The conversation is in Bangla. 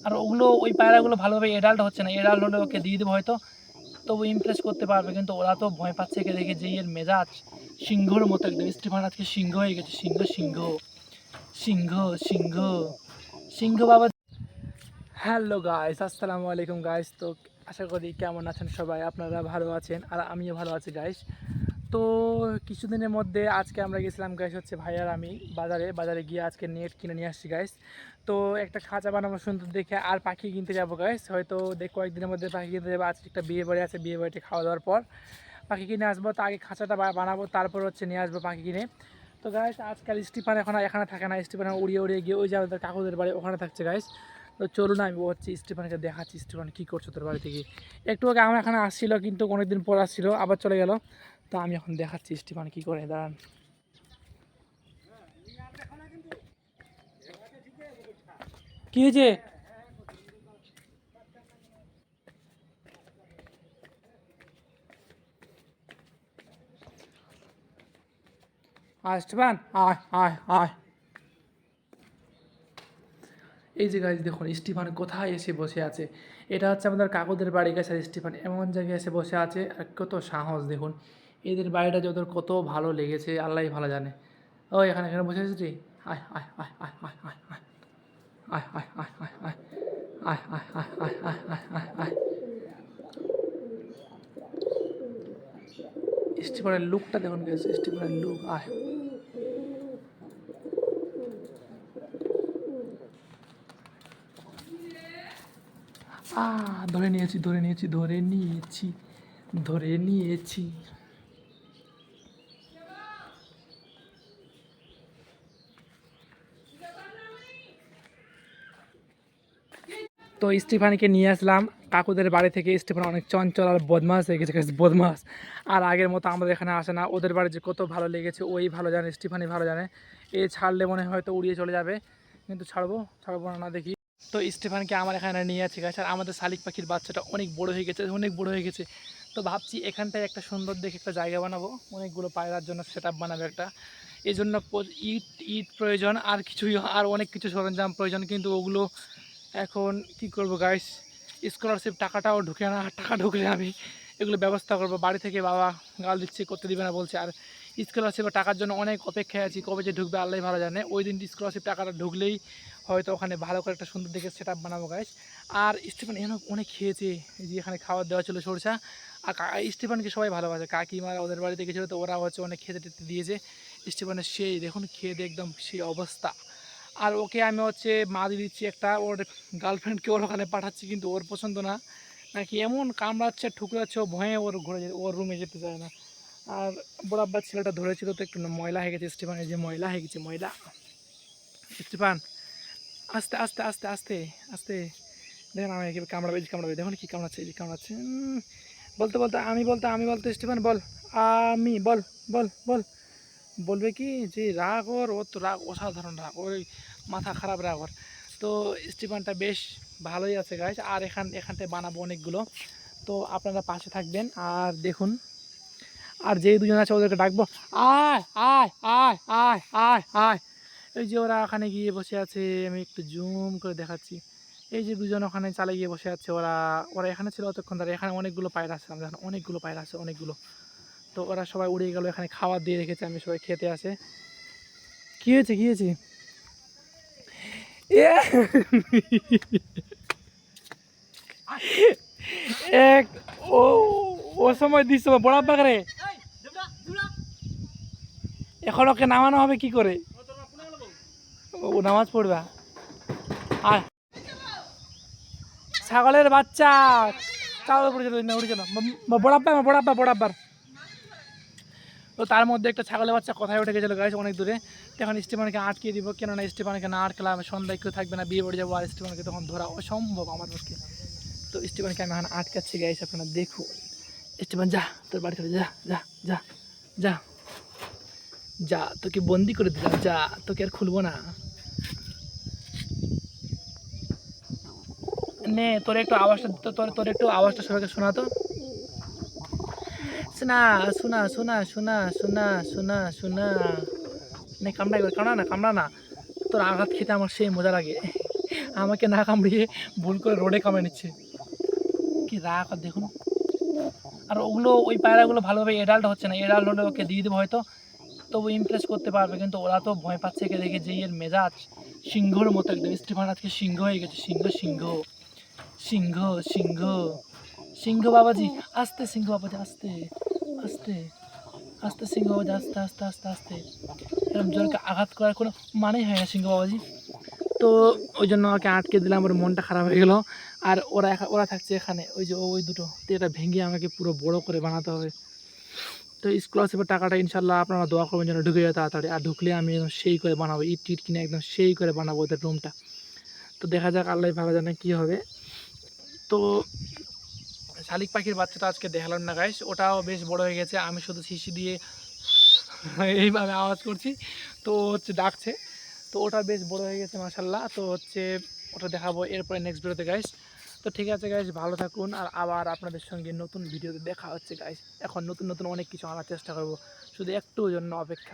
আর ওগুলো ওই পায়রাগুলো ভালোভাবে এডাল্ট হচ্ছে না, এডাল্ট হলে ওকে দিয়ে দেবো হয়তো, তবু ইমপ্রেস করতে পারবে। কিন্তু ওরা তো ভয় পাচ্ছে একে দেখে, যে এর মেজাজ সিংহর মতো একদম। স্টিফান আজকে সিংহ হয়ে গেছে, সিংহ সিংহ সিংহ সিংহ সিংহ বাবা। হ্যালো গাইস, আসসালামু আলাইকুম গাইস। তো আশা করি কেমন আছেন সবাই, আপনারা ভালো আছেন আর আমিও ভালো আছি গাইস। তো কিছুদিনের মধ্যে আজকে আমরা গেছিলাম গাইস হচ্ছে ভাইয়ার আমি বাজারে গিয়ে আজকে নেট কিনে নিয়ে আসছি গাইস। তো একটা খাঁচা বানাবো সুন্দর দেখে, আর পাখি কিনতে যাবো গাইস। হয়তো কয়েকদিনের মধ্যে পাখি কিনতে যাবো। আজকে একটা বিয়ে বাড়ি আছে, বিয়ে বাড়িতে খাওয়া দাওয়ার পর পাখি কিনে আসবো। তো আগে খাঁচাটা বানাবো, তারপর হচ্ছে নিয়ে আসবো পাখি কিনে। তো গাইস আজকাল স্টিফান এখানে থাকে না, স্টিফান উড়িয়ে গিয়ে ওই যে আমাদের কাকুদের বাড়ি ওখানে থাকছে গাইস। তো চলুন আমি হচ্ছে স্টিফানকে দেখাচ্ছি, স্টিফান কী করছো তোর বাড়ি থেকে। একটু আগে আমার এখানে আসছিলো, কিন্তু অনেকদিন পর আসছিলো, আবার চলে গেল। তো আমি এখন দেখাচ্ছি স্টিফান কী করে, দাঁড়ান। কী হয়েছে? স্টিফান আয় আয় আয়। এই যে গাইজ দেখুন স্টিফান কোথায় এসে বসে আছে। এটা হচ্ছে আমাদের কাকুদের বাড়ি গাছ। আর স্টিফান এমন জায়গায় এসে বসে আছে, আর কত সাহস দেখুন। এদের বাড়িটা যে ওদের কত ভালো লেগেছে আল্লাহই ভালো জানে। ওই এখানে এখানে বসে আছিস তুই? আয় আয় আয় আয় আয় আয় আয় আয় আয় আয় আয় আয় আয় আয় আয় আয় আয় আয় আয়। স্টিফানের লুকটা দেখুন গেছে, স্টিফানের লুক। আয় ধরে নিয়েছি ধরে নিয়েছি ধরে নিয়েছি ধরে নিয়েছি। তো স্টিফানকে নিয়ে আসলাম কাকুদের বাড়ি থেকে। স্টিফান অনেক চঞ্চল আর বদমাস হয়ে গেছে, বদমাস। আর আগের মতো আমাদের এখানে আসে না। ওদের বাড়ি যে কত ভালো লেগেছে ওই ভালো জানে, স্টিফানই ভালো জানে। এ ছাড়লে মনে হয়তো উড়িয়ে চলে যাবে, কিন্তু ছাড়বো না দেখি। তো স্টিফানকে আমার এখানে নিয়ে আছে গাছ। আর আমাদের শালিক পাখির বাচ্চাটা অনেক বড় হয়ে গেছে, অনেক বড় হয়ে গেছে। তো ভাবছি এখানটায় একটা সুন্দর দেখে একটা জায়গা বানাবো, অনেকগুলো পায়রার জন্য সেট আপ বানাবো একটা। এই জন্য ইট প্রয়োজন, আর কিছুই আর অনেক কিছু সরঞ্জাম প্রয়োজন, কিন্তু ওগুলো এখন কি করব গাইস। স্কলারশিপ টাকাটাও ঢুকে না, টাকা ঢুকলে আমি এগুলো ব্যবস্থা করব। বাড়ি থেকে বাবা গাল দিচ্ছে, করতে দিবে না বলছে। আর স্কলারশিপের টাকার জন্য অনেক অপেক্ষায় আছি, কবে যে ঢুকবে আল্লাহ ভালো জানে। ওই দিন স্কলারশিপ টাকাটা ঢুকলেই হয়তো ওখানে ভালো করে একটা সুন্দর দেখে সেট আপ বানাবো গাইস। আর স্টিফান এখানে অনেক খেয়েছে, এই যে এখানে খাবার দেওয়া ছিল সরষা। আর স্টিফানকে সবাই ভালোবাসে, কাকিমারা ওদের বাড়িতে গেছিলো, তো ওরা হচ্ছে অনেক খেতে টেতে দিয়েছে স্টিফানের। সেই দেখুন খেয়ে দিয়ে একদম সেই অবস্থা। আর ওকে আমি হচ্ছে মা দিয়ে দিচ্ছি একটা, ওর গার্লফ্রেন্ডকে ওর ওখানে পাঠাচ্ছি, কিন্তু ওর পছন্দ না, নাকি এমন কামড়াচ্ছে ঠুকরাচ্ছে, ও ভয়ে ওর ঘরে ওর রুমে যেতে চায় না। আর বরাবর ছেলেটা ধরেছিল তো একটু ময়লা হয়ে গেছে স্টিফান, এই যে ময়লা হয়ে গেছে ময়লা। স্টিফান আস্তে আস্তে আস্তে আস্তে আস্তে, দেখেন আমি কামড়াবে দেখুন কি কামড়াচ্ছে, এই যে কামড়াচ্ছে। বলতে স্টিফান বল, আমি বল বল বল। বলবে কি যে রাগ, ওর তো রাগ অসাধারণ রাগ, ওর মাথা খারাপ রাগ ওর। তো স্টিফানটা বেশ ভালোই আছে গাইজ। আর এখানটায় বানাবো অনেকগুলো, তো আপনারা পাশে থাকবেন আর দেখুন। আর যেই দুজন আছে ওদেরকে ডাকবো, আয় আয় আয় আয় আয় আয়। এই যে ওরা ওখানে গিয়ে বসে আছে, আমি একটু জুম করে দেখাচ্ছি। এই যে দুজন ওখানে চালে গিয়ে বসে আছে, ওরা ওরা এখানে ছিল অতক্ষণ ধরে। এখানে অনেকগুলো পায়রা আছে, আমরা অনেকগুলো পায়রা আছে অনেকগুলো। তো ওরা সবাই উড়ে গেল, এখানে খাবার দিয়ে রেখেছে, আমি সবাই খেতে আসে। কী হয়েছে কী হয়েছে? এক ও ও সময় দিস বড় পাকড়ে, এখন ওকে নামানো হবে কি করে? ও নামাজ পড়বা। আর ছাগলের বাচ্চা চাউল পড়ে চলো না, উঠে চলো বড়াব্বার। তো তার মধ্যে একটা ছাগলের বাচ্চা কোথায় উঠে গেছিলো গাইস, অনেক দূরে। তখন স্টিফানকে আটকে দিব, কেননা স্টিফানকে না আটকালাম সন্ধ্যায় কেউ থাকবে না, বিয়ে বাড়ি যাবো, আর স্টিফানকে তখন ধরা অসম্ভব আমার পক্ষে। তো স্টিফানকে আমি এখন আটকাচ্ছি গাইস, আপনারা দেখুন। স্টিফান যা, তোর বাড়ি চলে যা যা যা যা যা, তোকে বন্দি করে দিলাম, যা, তোকে আর খুলবো না। নে তোর একটু আওয়াজটা, তোর একটু আওয়াজটা সবাইকে শোনাতো। শোনা শোনা শোনা শোনা শোনা শোনা শোনা। নে কামড়া না, তোর আঘাত খেতে আমার সেই মজা লাগে। আমাকে না কামড়িয়ে ভুল করে রোডে কামড়ে নিচ্ছে। কি রাগ আর দেখুন। আর ওগুলো ওই পায়রাগুলো ভালোভাবে এডাল্ট হচ্ছে না, এডাল্ট হলে ওকে দিয়ে দেবো হয়তো, তবু ইমপ্রেস করতে পারবে, কিন্তু ওরা তো ভয় পাচ্ছে একে দেখে, যে এর মেজাজ সিংহর মতো একদম। স্টিফান আজকে সিংহ হয়ে গেছে, সিংহ সিংহ সিংহ সিংহ সিংহ বাবাজি, আস্তে সিংহ বাবাজি, আস্তে আস্তে আস্তে সিংহ বাবাজি, আস্তে আস্তে আস্তে আস্তে। এরকম জোরকে আঘাত করার কোনো মানেই হয় না সিংহ বাবাজি। তো ওই জন্য ওকে আটকে দিলাম, ওর মনটা খারাপ হয়ে গেলো। আর ওরা থাকছে এখানে, ওই যে ওই দুটো, তো এটা ভেঙে আমাকে পুরো বড় করে বানাতে হবে। তো স্কলারশিপের টাকাটা ইনশাল্লাহ আপনারা দোয়া করবেন যেন ঢুকে যায় তাড়াতাড়ি, আর ঢুকলে আমি একদম সেই করে বানাবো, ইট টিট কিনে একদম সেই করে বানাবো ওদের রুমটা। তো দেখা যাক, আল্লাহ ভালো জানে কী হবে। তো শালিক পাখির বাচ্চাটা আজকে দেখালাম না গাইস, ওটাও বেশ বড় হয়ে গেছে, আমি শুধু শিশি দিয়ে এইভাবে আওয়াজ করছি, তো হচ্ছে ডাকছে। তো ওটা বেশ বড় হয়ে গেছে মাশাল্লাহ। তো হচ্ছে ওটা দেখাবো এরপরে নেক্সট ভিডিওতে গাইস। তো ঠিক আছে গাইস, ভালো থাকুন, আর আবার আপনাদের সঙ্গে নতুন ভিডিওতে দেখা হচ্ছে গাইস। এখন নতুন নতুন অনেক কিছু আনার চেষ্টা করব, শুধু একটু জন্য অপেক্ষা।